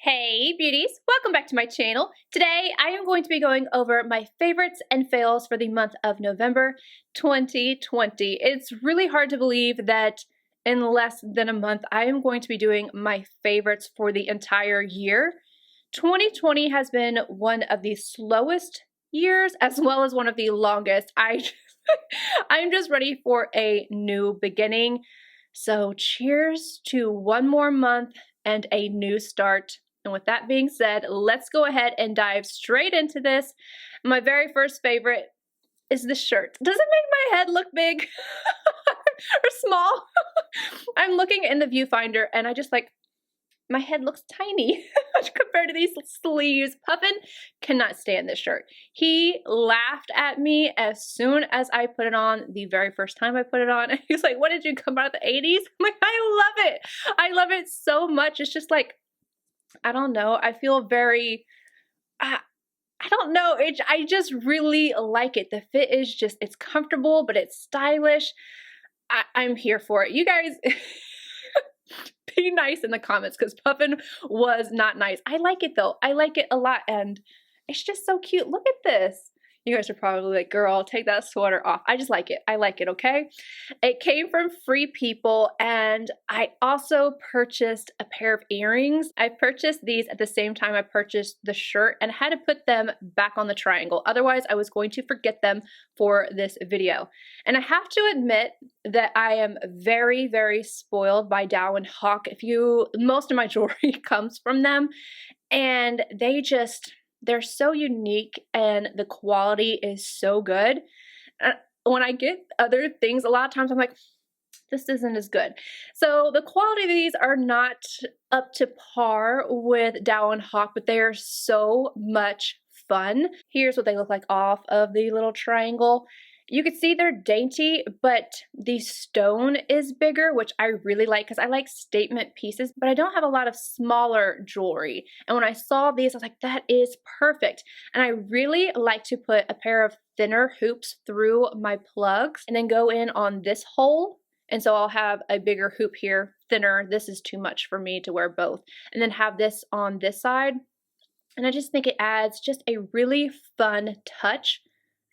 Hey beauties, welcome back to my channel. Today I am going to be going over my favorites and fails for the month of November 2020. It's really hard to believe that in less than a month I am going to be doing my favorites for the entire year. 2020 has been one of the slowest years as well as one of the longest. I'm just ready for a new beginning. So cheers to one more month and a new start. And with that being said, let's go ahead and dive straight into this. My very first favorite is the shirt. Does it make my head look big or small? I'm looking in the viewfinder and I just my head looks tiny compared to these sleeves. Puffin cannot stand this shirt. He laughed at me as soon as I put it on the very first time I put it on. He was like, what did you come out of the 80s? I'm like, I love it. I love it so much. It's just like, I don't know. I feel very, I don't know. I just really like it. The fit is just, it's comfortable, but it's stylish. I'm here for it. You guys, be nice in the comments because Puffin was not nice. I like it though. I like it a lot and it's just so cute. Look at this. You guys are probably like, girl, take that sweater off. I just like it. I like it, okay? It came from Free People and I also purchased a pair of earrings. I purchased these at the same time I purchased the shirt and had to put them back on the triangle. Otherwise, I was going to forget them for this video. And I have to admit that I am very, very spoiled by Dow & Hawk. Most of my jewelry comes from them and they're so unique and the quality is so good. When I get other things, a lot of times I'm like, this isn't as good. So the quality of these are not up to par with Dow & Hawk, but they are so much fun. Here's what they look like off of the little triangle. You can see they're dainty, but the stone is bigger, which I really like because I like statement pieces, but I don't have a lot of smaller jewelry. And when I saw these, I was like, that is perfect. And I really like to put a pair of thinner hoops through my plugs and then go in on this hole. And so I'll have a bigger hoop here, thinner. This is too much for me to wear both. And then have this on this side. And I just think it adds just a really fun touch.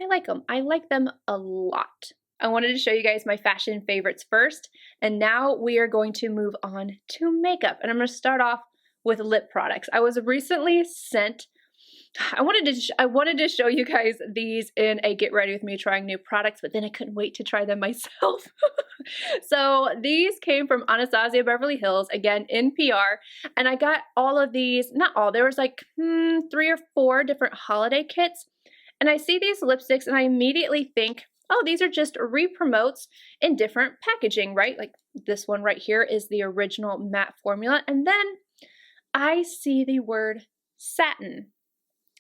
I like them. I like them a lot. I wanted to show you guys my fashion favorites first, and now we are going to move on to makeup. And I'm going to start off with lip products. I was recently sent, I wanted to show you guys these in a get ready with me trying new products, but then I couldn't wait to try them myself. So these came from Anastasia Beverly Hills, again in PR, and I got all of these, not all, there was like 3 or 4 different holiday kits. And I see these lipsticks and I immediately think, oh, these are just re-promotes in different packaging, right? Like this one right here is the original matte formula. And then I see the word satin.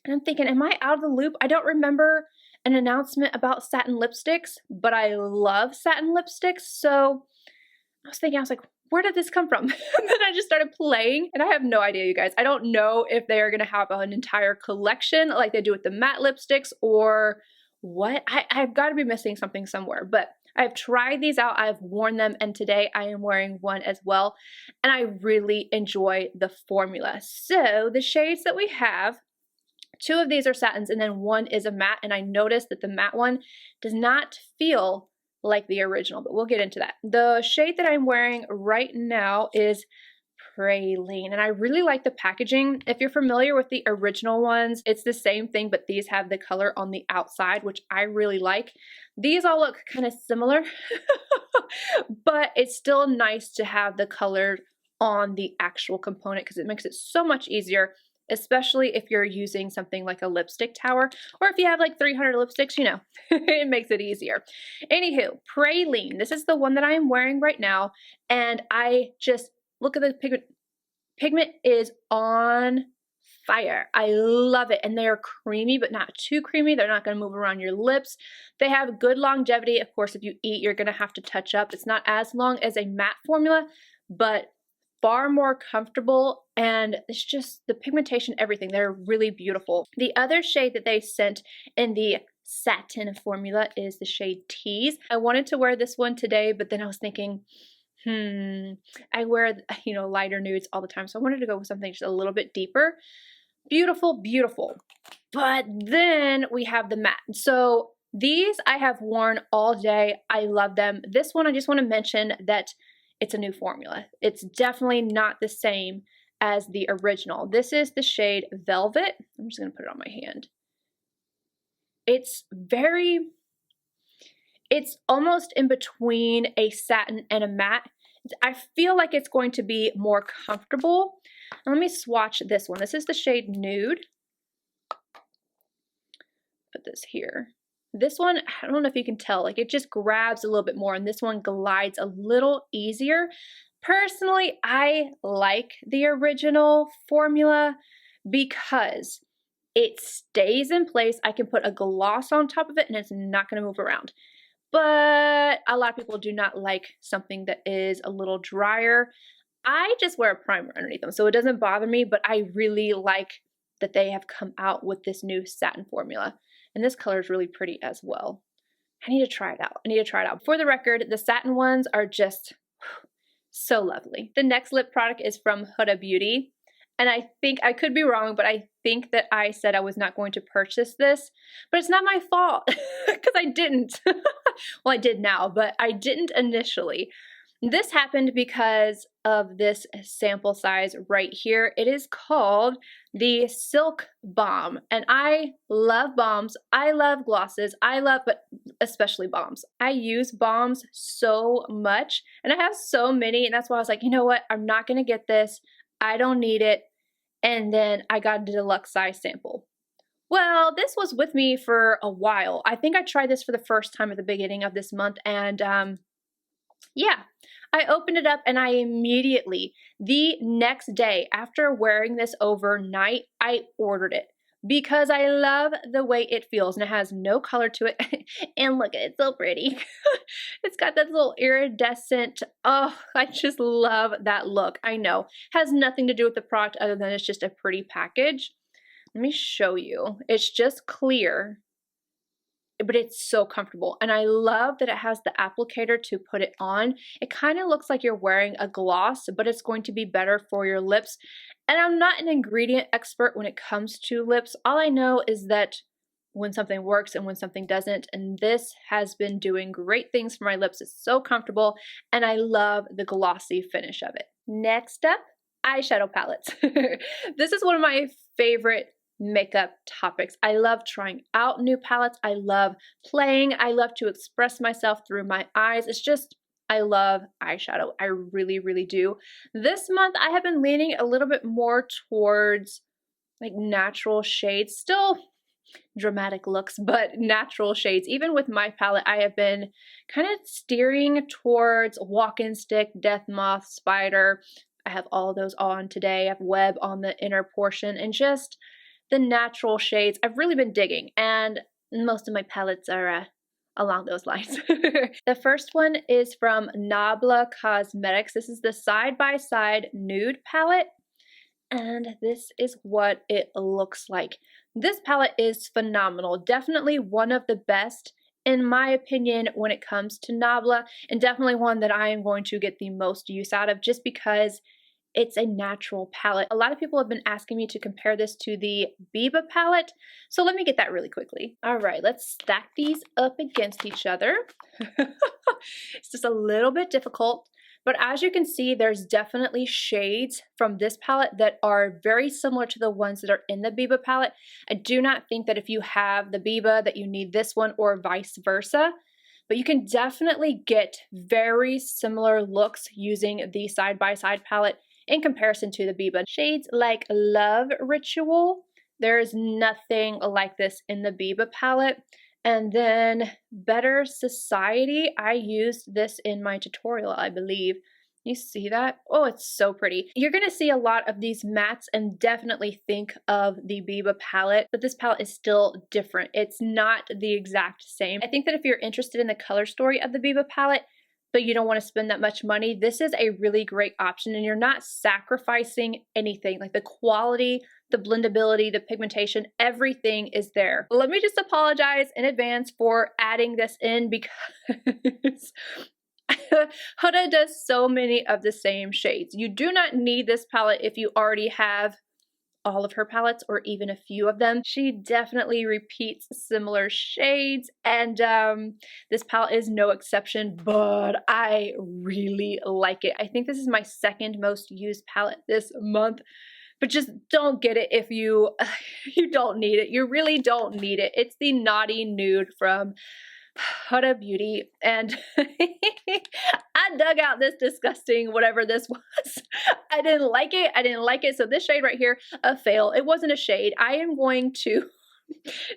And I'm thinking, am I out of the loop? I don't remember an announcement about satin lipsticks, but I love satin lipsticks. So I was like, where did this come from? And then I just started playing and I have no idea, you guys. I don't know if they are going to have an entire collection like they do with the matte lipsticks or what. I've got to be missing something somewhere, but I've tried these out. I've worn them and today I am wearing one as well. And I really enjoy the formula. So the shades that we have, 2 of these are satins and then 1 is a matte. And I noticed that the matte one does not feel like the original, but we'll get into that. The shade that I'm wearing right now is Praline, and I really like the packaging. If you're familiar with the original ones, it's the same thing, but these have the color on the outside, which I really like. These all look kind of similar, but it's still nice to have the color on the actual component because it makes it so much easier, especially if you're using something like a lipstick tower, or if you have like 300 lipsticks, you know, it makes it easier. Anywho, Praline, this is the one that I am wearing right now, and I just, look at the pigment. Pigment is on fire. I love it, and they are creamy, but not too creamy. They're not gonna move around your lips. They have good longevity. Of course, if you eat, you're gonna have to touch up. It's not as long as a matte formula, but far more comfortable, and it's just the pigmentation, everything. They're really beautiful. The other shade that they sent in the satin formula is the shade Tease. I wanted to wear this one today, but then I was thinking, I wear, you know, lighter nudes all the time, so I wanted to go with something just a little bit deeper. Beautiful, beautiful. But then we have the matte. So these I have worn all day. I love them. This one, I just want to mention that it's a new formula. It's definitely not the same as the original. This is the shade Velvet. I'm just going to put it on my hand. It's almost in between a satin and a matte. I feel like it's going to be more comfortable. Let me swatch this one. This is the shade Nude. Put this here. This one, I don't know if you can tell, like it just grabs a little bit more, and this one glides a little easier. Personally, I like the original formula because it stays in place. I can put a gloss on top of it and it's not going to move around. But a lot of people do not like something that is a little drier. I just wear a primer underneath them, so it doesn't bother me, but I really like that they have come out with this new satin formula. And this color is really pretty as well. I need to try it out. I need to try it out. For the record, the satin ones are just so lovely. The next lip product is from Huda Beauty. And I think, I could be wrong, but I think that I said I was not going to purchase this. But it's not my fault, because I didn't. Well, I did now, but I didn't initially. This happened because of this sample size right here. It is called the Silk Balm, and I love balms. I love glosses. but especially balms. I use balms so much, and I have so many, and that's why I was like, you know what? I'm not gonna get this. I don't need it. And then I got a deluxe size sample. Well, this was with me for a while. I think I tried this for the first time at the beginning of this month, and yeah, I opened it up and I immediately, the next day after wearing this overnight, I ordered it because I love the way it feels, and it has no color to it. And look, it's so pretty. It's got that little iridescent, oh, I just love that look. I know, has nothing to do with the product other than it's just a pretty package. Let me show you. It's just clear, but it's so comfortable, and I love that it has the applicator to put it on. It kind of looks like you're wearing a gloss, but it's going to be better for your lips. And I'm not an ingredient expert when it comes to lips. All I know is that when something works and when something doesn't, and this has been doing great things for my lips. It's so comfortable, and I love the glossy finish of it. Next up, eyeshadow palettes. This is one of my favorite makeup topics. I love trying out new palettes. I love playing. I love to express myself through my eyes. It's just, I love eyeshadow. I really, really do. This month, I have been leaning a little bit more towards like natural shades. Still dramatic looks, but natural shades. Even with my palette, I have been kind of steering towards Walk-In Stick, Death Moth, Spider. I have all of those on today. I have Web on the inner portion, and just the natural shades I've really been digging, and most of my palettes are along those lines. The first one is from NABLA Cosmetics. This is the Side by Side Nude palette, and this is what it looks like. This palette is phenomenal. Definitely one of the best, in my opinion, when it comes to NABLA, and definitely one that I am going to get the most use out of just because it's a natural palette. A lot of people have been asking me to compare this to the BECCA palette, so let me get that really quickly. All right, let's stack these up against each other. It's just a little bit difficult, but as you can see, there's definitely shades from this palette that are very similar to the ones that are in the BECCA palette. I do not think that if you have the BECCA that you need this one, or vice versa. But you can definitely get very similar looks using the Side by Side palette in comparison to the BECCA. Shades like Love Ritual, there's nothing like this in the BECCA palette. And then Better Society, I used this in my tutorial, I believe. You see that? Oh, it's so pretty. You're gonna see a lot of these mattes and definitely think of the BECCA palette, but this palette is still different. It's not the exact same. I think that if you're interested in the color story of the BECCA palette, but you don't want to spend that much money, this is a really great option, and you're not sacrificing anything. Like the quality, the blendability, the pigmentation, everything is there. Let me just apologize in advance for adding this in because Huda does so many of the same shades. You do not need this palette if you already have all of her palettes or even a few of them. She definitely repeats similar shades, and this palette is no exception, but I really like it. I think this is my second most used palette this month, but just don't get it if you don't need it. You really don't need it. It's the Naughty Nude from Huda Beauty, and I dug out this disgusting whatever this was. I didn't like it. I didn't like it. So this shade right here, a fail. It wasn't a shade. I am going to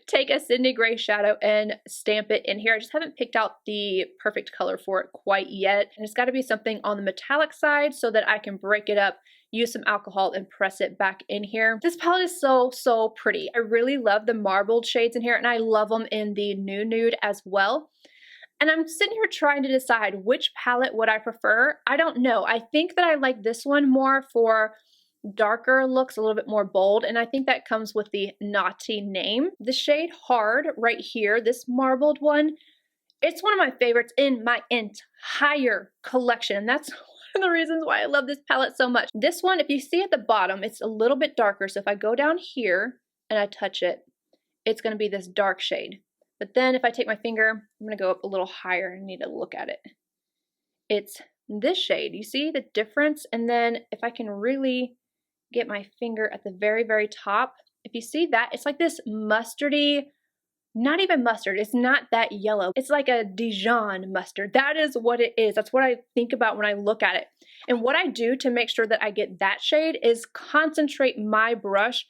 take a Sydney Gray shadow and stamp it in here. I just haven't picked out the perfect color for it quite yet. And it's got to be something on the metallic side so that I can break it up, use some alcohol, and press it back in here. This palette is so pretty. I really love the marbled shades in here, and I love them in the nude as well. And I'm sitting here trying to decide which palette would I prefer. I don't know. I think that I like this one more for darker looks, a little bit more bold, and I think that comes with the naughty name. The shade Hard right here, this marbled one, it's one of my favorites in my entire collection, and that's one of the reasons why I love this palette so much. This one, if you see at the bottom, it's a little bit darker, so if I go down here and I touch it, it's going to be this dark shade. But then if I take my finger, I'm going to go up a little higher. I need to look at it. It's this shade. You see the difference? And then if I can really get my finger at the very top, if you see that, it's like this mustardy, not even mustard, it's not that yellow, it's like a Dijon mustard. That is what it is. That's what I think about when I look at it. And what I do to make sure that I get that shade is concentrate my brush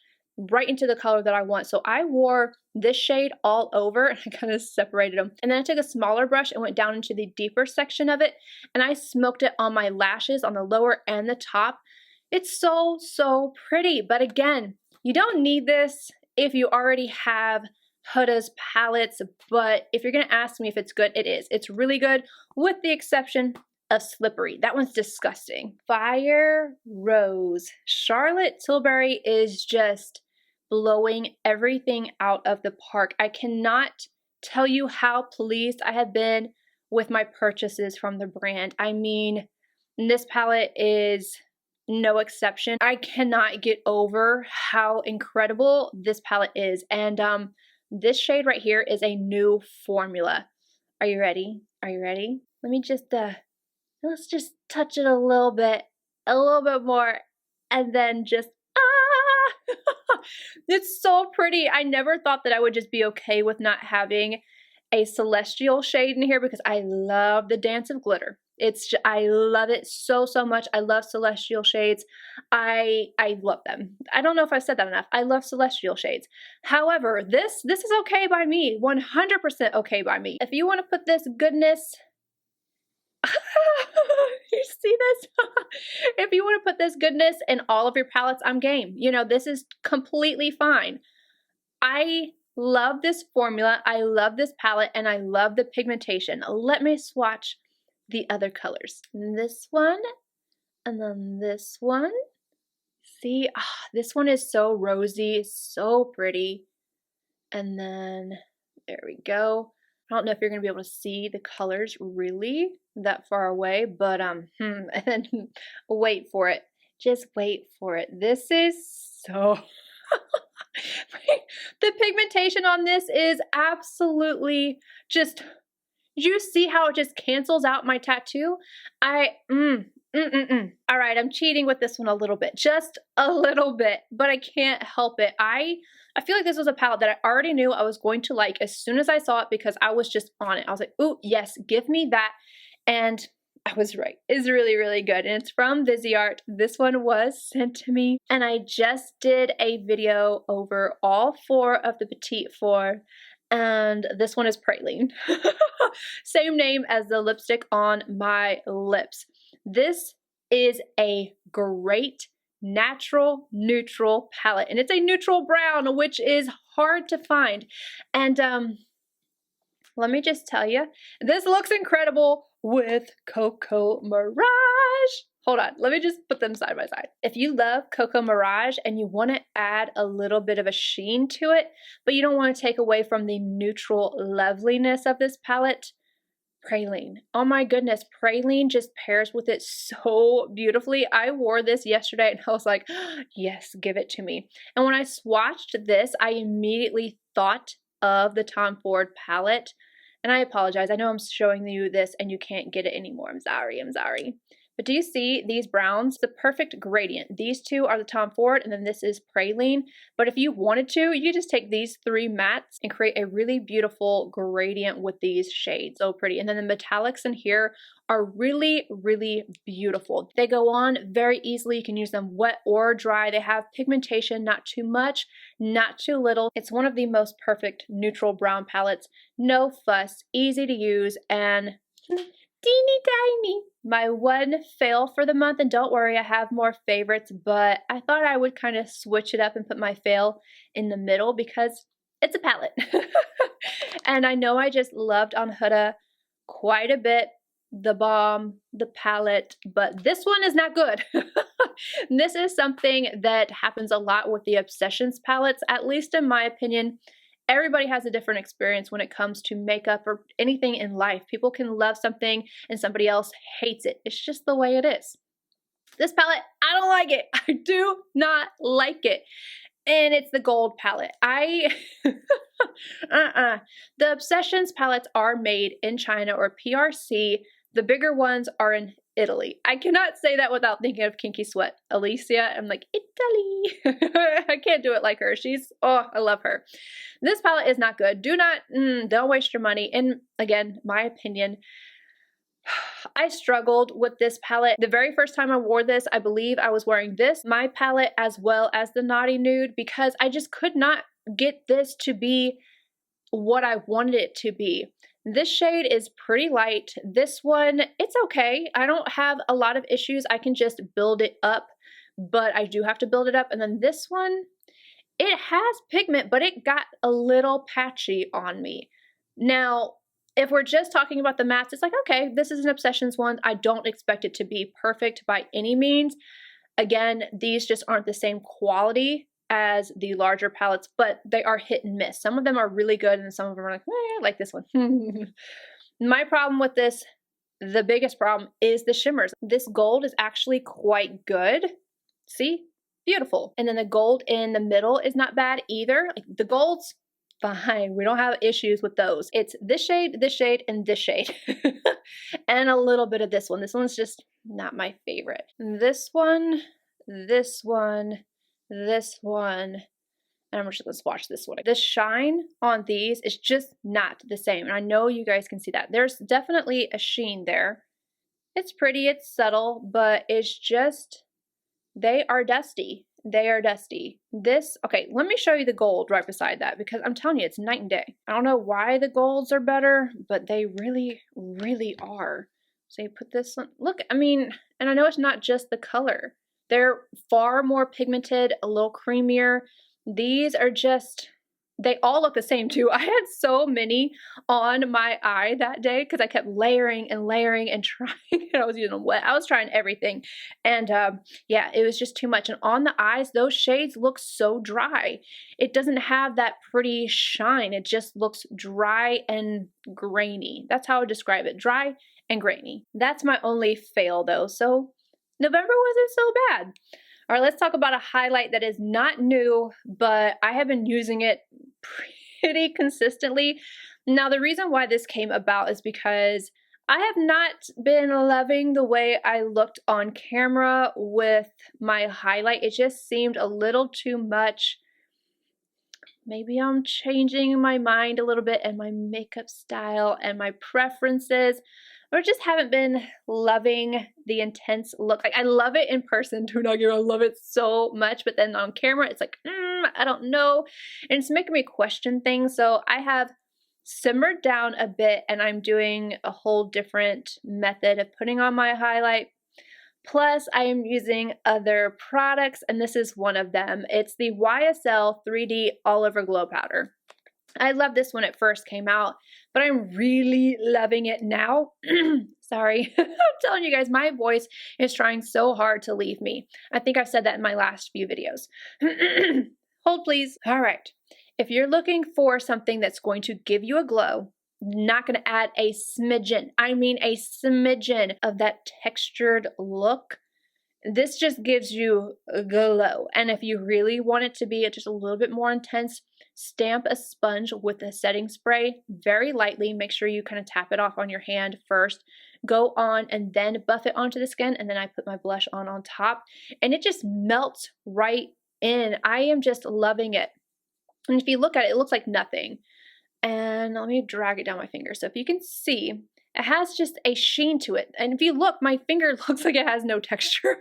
right into the color that I want. So I wore this shade all over, and I kind of separated them, and then I took a smaller brush and went down into the deeper section of it, and I smoked it on my lashes on the lower and the top. It's so pretty, but again, you don't need this if you already have Huda's palettes, but if you're gonna ask me if it's good, it is. It's really good, with the exception of Slippery. That one's disgusting. Fire Rose. Charlotte Tilbury is just blowing everything out of the park. I cannot tell you how pleased I have been with my purchases from the brand. I mean, this palette is no exception. I cannot get over how incredible this palette is. And this shade right here is a new formula. Are you ready? Are you ready? Let me just let's just touch it a little bit more, and then just it's so pretty. I never thought that I would just be okay with not having a celestial shade in here, because I love the Dance of Glitter. I love it so much. I love celestial shades. I love them. I don't know if I've said that enough. I love celestial shades. However, this is okay by me. 100% okay by me. If you want to put this goodness you see this? If you want to put this goodness in all of your palettes, I'm game. You know, this is completely fine. I love this formula. I love this palette, and I love the pigmentation. Let me swatch the other colors. This one, and then this one. See, this one is so rosy, so pretty. And then there we go. I don't know if you're going to be able to see the colors really that far away, but and then wait for it. Just wait for it. This is so the pigmentation on this is absolutely just, you see how it just cancels out my tattoo? All right, I'm cheating with this one a little bit, just a little bit, but I can't help it. I feel like this was a palette that I already knew I was going to like as soon as I saw it, because I was just on it. I was like, ooh, yes, give me that. And I was right. It's really good. And it's from Viseart. This one was sent to me, and I just did a video over all 4 of the Petite 4. And this one is Praline. Same name as the lipstick on my lips. This is a great natural neutral palette, and it's a neutral brown, which is hard to find. And let me just tell you, this looks incredible with Cocoa Mirage. Hold on, let me just put them side by side. If you love Cocoa Mirage and you want to add a little bit of a sheen to it, but you don't want to take away from the neutral loveliness of this palette, praline. Oh my goodness, praline just pairs with it so beautifully. I wore this yesterday and I was like, yes, give it to me. And when I swatched this, I immediately thought of the Tom Ford palette. And I apologize. I know I'm showing you this and you can't get it anymore. I'm sorry. But do you see these browns? The perfect gradient. These two are the Tom Ford and then this is praline. But if you wanted to, you just take these three mattes and create a really beautiful gradient with these shades. So pretty. And then the metallics in here are really, really beautiful. They go on very easily. You can use them wet or dry. They have pigmentation, not too much, not too little. It's one of the most perfect neutral brown palettes. No fuss, easy to use, and teeny tiny. My one fail for the month, and don't worry, I have more favorites, but I thought I would kind of switch it up and put my fail in the middle because it's a palette. And I know I just loved on Huda quite a bit, the balm, the palette, but this one is not good. This is something that happens a lot with the Obsessions palettes, at least in my opinion. Everybody has a different experience when it comes to makeup or anything in life. People can love something and somebody else hates it. It's just the way it is. This palette, I don't like it. I do not like it. And it's the gold palette. The Obsessions palettes are made in China or PRC. The bigger ones are in Italy. I cannot say that without thinking of Kinky Sweat. Alicia, I'm like, Italy. I can't do it like her. Oh, I love her. This palette is not good. Don't waste your money. And again, my opinion, I struggled with this palette. The very first time I wore this, I believe I was wearing my palette as well as the Naughty Nude, because I just could not get this to be what I wanted it to be. This shade is pretty light. This one, it's okay. I don't have a lot of issues. I can just build it up, but I do have to build it up. And then this one, it has pigment, but it got a little patchy on me. Now, if we're just talking about the mattes, it's like, okay, this is an Obsessions one. I don't expect it to be perfect by any means. Again, these just aren't the same quality as the larger palettes, but they are hit and miss. Some of them are really good and some of them are like this one. My problem with this, the biggest problem, is the shimmers. This gold is actually quite good. See? Beautiful. And then the gold in the middle is not bad either. Like, the gold's fine. We don't have issues with those. It's this shade, and this shade. And a little bit of this one. This one's just not my favorite. This one, this one, this one, and I'm just gonna swatch this one. The shine on these is just not the same, and I know you guys can see that. There's definitely a sheen there. It's pretty, it's subtle, but it's just, they are dusty. They are dusty. This, okay, let me show you the gold right beside that, because I'm telling you, it's night and day. I don't know why the golds are better, but they really, really are. So you put this on, look, I mean, and I know it's not just the color. They're far more pigmented, a little creamier. These are just, they all look the same too. I had so many on my eye that day because I kept layering and layering and trying. And I was using them wet. I was trying everything. And yeah, it was just too much. And on the eyes, those shades look so dry. It doesn't have that pretty shine. It just looks dry and grainy. That's how I would describe it. Dry and grainy. That's my only fail though. So November wasn't so bad. All right, let's talk about a highlight that is not new, but I have been using it pretty consistently. Now, the reason why this came about is because I have not been loving the way I looked on camera with my highlight. It just seemed a little too much. Maybe I'm changing my mind a little bit and my makeup style and my preferences, or just haven't been loving the intense look. Like, I love it in person, do not get me wrong, I love it so much, but then on camera, it's like, I don't know. And it's making me question things. So I have simmered down a bit and I'm doing a whole different method of putting on my highlight. Plus, I am using other products, and this is one of them. It's the YSL 3D All Over Glow Powder. I loved this when it first came out, but I'm really loving it now. Sorry, I'm telling you guys, my voice is trying so hard to leave me. I think I've said that in my last few videos. Hold please. All right, if you're looking for something that's going to give you a glow, not going to add a smidgen, I mean a smidgen of that textured look. This just gives you a glow. And if you really want it to be just a little bit more intense, stamp a sponge with a setting spray very lightly. Make sure you kind of tap it off on your hand first. Go on and then buff it onto the skin. And then I put my blush on top. And it just melts right in. I am just loving it. And if you look at it, it looks like nothing. And let me drag it down my finger. So if you can see, it has just a sheen to it. And if you look, my finger looks like it has no texture.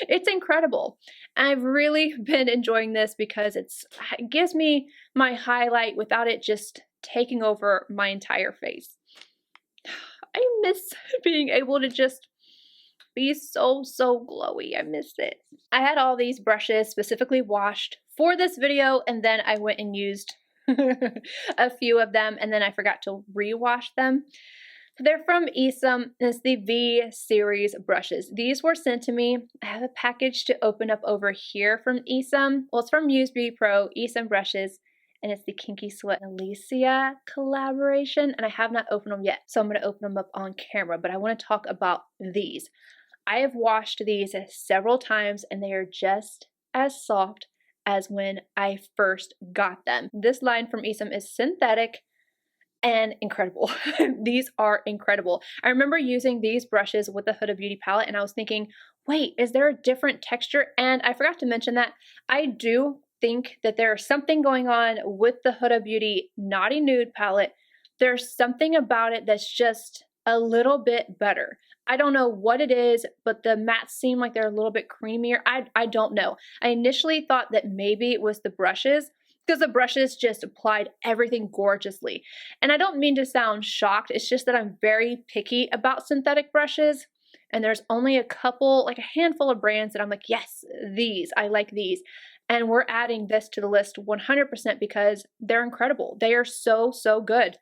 It's incredible. And I've really been enjoying this because it gives me my highlight without it just taking over my entire face. I miss being able to just be so glowy. I miss it. I had all these brushes specifically washed for this video, and then I went and used a few of them, and then I forgot to rewash them. They're from Easton. It's the V series brushes. These were sent to me. I have a package to open up over here from Easton. Well, it's from Muse Beauty Pro, Easton brushes, and it's the Kinky Sweat Alicia collaboration, and I have not opened them yet, so I'm going to open them up on camera, but I want to talk about these. I have washed these several times, and they are just as soft as when I first got them. This line from Easton is synthetic and incredible. These are incredible. I remember using these brushes with the Huda Beauty palette, and I was thinking, wait, is there a different texture? And I forgot to mention that I do think that there's something going on with the Huda Beauty Naughty Nude palette. There's something about it that's just a little bit better. I don't know what it is, but the mattes seem like they're a little bit creamier. I don't know. I initially thought that maybe it was the brushes, because the brushes just applied everything gorgeously. And I don't mean to sound shocked, it's just that I'm very picky about synthetic brushes, and there's only a couple, like a handful of brands that I'm like, yes, these, I like these. And we're adding this to the list 100% because they're incredible. They are so good.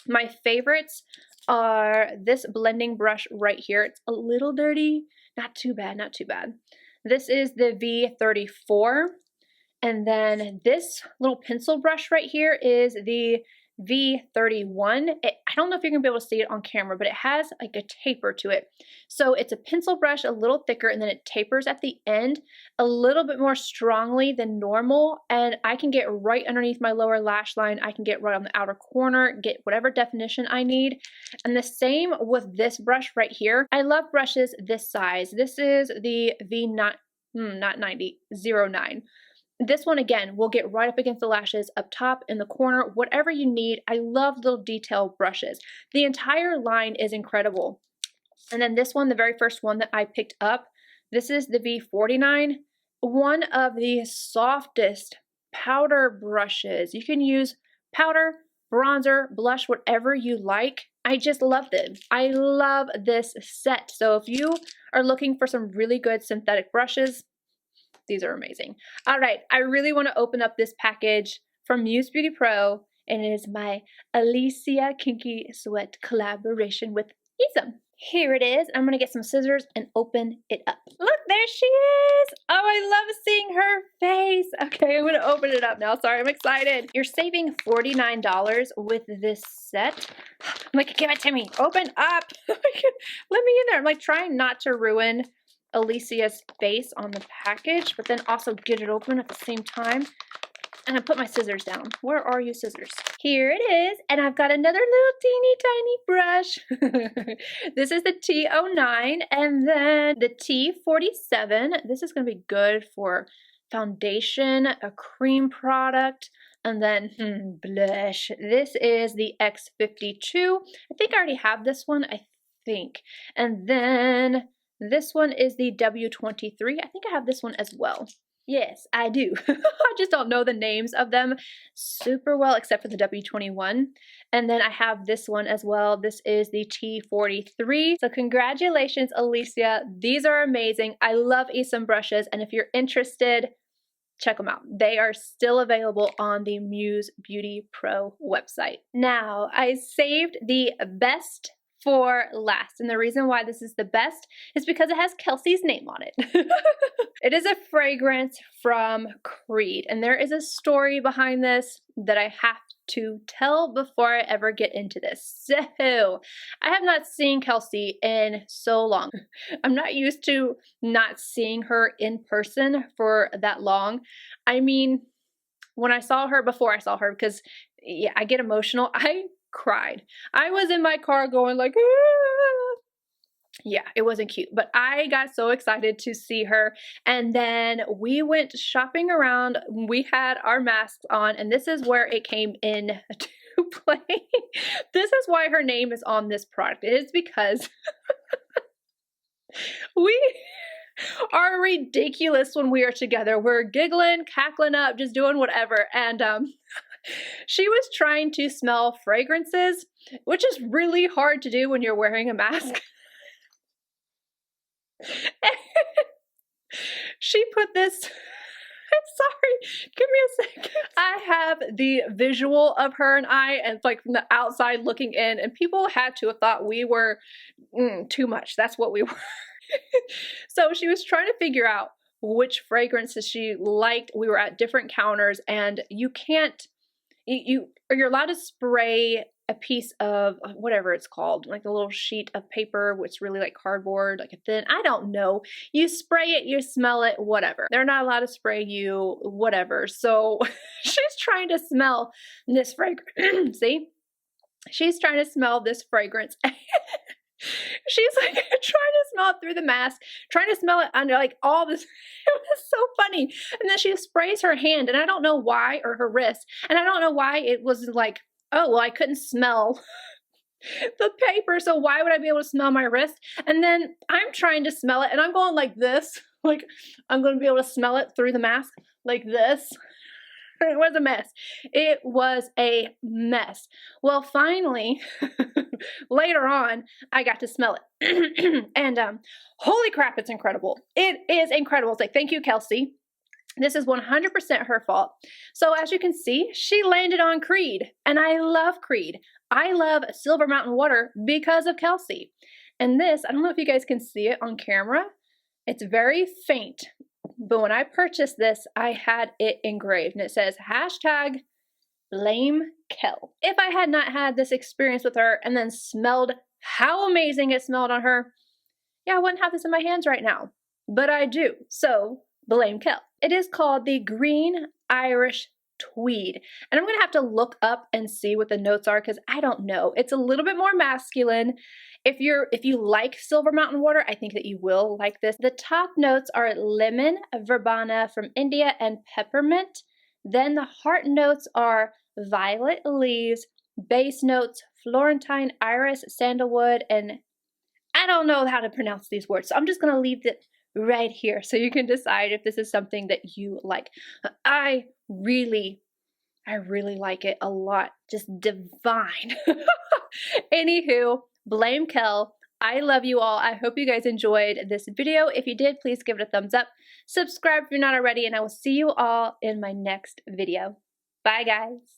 My favorites are this blending brush right here. It's a little dirty, not too bad, not too bad. This is the V34. And then this little pencil brush right here is the V31. I don't know if you're going to be able to see it on camera, but it has like a taper to it. So it's a pencil brush, a little thicker, and then it tapers at the end a little bit more strongly than normal. And I can get right underneath my lower lash line. I can get right on the outer corner, get whatever definition I need. And the same with this brush right here. I love brushes this size. This is the V09. This one, again, will get right up against the lashes, up top, in the corner, whatever you need. I love little detail brushes. The entire line is incredible. And then this one, the very first one that I picked up, this is the V49, one of the softest powder brushes. You can use powder, bronzer, blush, whatever you like. I just love them. I love this set. So if you are looking for some really good synthetic brushes, these are amazing. All right, I really want to open up this package from Muse Beauty Pro, and it is my Alicia Kinky Sweat collaboration with Easton. Here it is. I'm going to get some scissors and open it up. Look, there she is. Oh, I love seeing her face. Okay, I'm going to open it up now. Sorry, I'm excited. You're saving $49 with this set. I'm like, give it to me. Open up. Let me in there. I'm like trying not to ruin Alicia's face on the package, but then also get it open at the same time. And I put my scissors down. Where are you, scissors? Here it is, and I've got another little teeny tiny brush. This is the T09, and then the T47. This is going to be good for foundation, a cream product, and then blush. This is the X52. I think I already have this one, I think. And then this one is the W23. I think I have this one as well. Yes, I do. I just don't know the names of them super well, except for the W21. And then I have this one as well. This is the T43. So congratulations, Alicia. These are amazing. I love Easton brushes, and if you're interested, check them out. They are still available on the Muse Beauty Pro website. Now, I saved the best for last, and the reason why this is the best is because it has Kelsey's name on it. It is a fragrance from Creed, and there is a story behind this that I have to tell before I ever get into this. So, I have not seen Kelsey in so long. I'm not used to not seeing her in person for that long. I mean, when I saw her, before I saw her, because yeah, I get emotional, I cried. I was in my car going like, ah. Yeah, it wasn't cute, but I got so excited to see her. And then we went shopping around. We had our masks on, and this is where it came in to play. This is why her name is on this product. It is because we are ridiculous when we are together. We're giggling, cackling up, just doing whatever. And she was trying to smell fragrances, which is really hard to do when you're wearing a mask. She put this, sorry, give me a second. I have the visual of her and I, and it's like from the outside looking in, and people had to have thought we were too much. That's what we were. So she was trying to figure out which fragrances she liked. We were at different counters, and you can't, you're allowed to spray a piece of whatever it's called, like a little sheet of paper, which is really like cardboard, like a thin, I don't know. You spray it, you smell it, whatever. They're not allowed to spray you, whatever. So she's trying to smell this fragrance. See? She's trying to smell this fragrance. She's like trying to smell it through the mask, trying to smell it under like all this. It was so funny. And then she sprays her hand, and I don't know why, or her wrist, and I don't know why it was like, oh, well, I couldn't smell the paper, so why would I be able to smell my wrist? And then I'm trying to smell it, and I'm going like this, like I'm going to be able to smell it through the mask, like this. It was a mess. It was a mess. Well, finally, later on, I got to smell it. And holy crap, it's incredible. It is incredible. It's like, thank you, Kelsey. This is 100% her fault. So as you can see, she landed on Creed, and I love Creed. I love Silver Mountain Water because of Kelsey. And this, I don't know if you guys can see it on camera. It's very faint, but when I purchased this, I had it engraved, and it says #BlameKel. If I had not had this experience with her and then smelled how amazing it smelled on her, yeah, I wouldn't have this in my hands right now, but I do. So blame Kel. It is called the Green Irish Tweed. And I'm going to have to look up and see what the notes are, because I don't know. It's a little bit more masculine. If you like Silver Mountain Water, I think that you will like this. The top notes are lemon, verbena from India, and peppermint. Then the heart notes are violet leaves, base notes, Florentine iris, sandalwood, and I don't know how to pronounce these words, so I'm just going to leave it right here so you can decide if this is something that you like. I really like it a lot. Just divine. Anywho, blame Kel. I love you all. I hope you guys enjoyed this video. If you did, please give it a thumbs up. Subscribe if you're not already, and I will see you all in my next video. Bye, guys.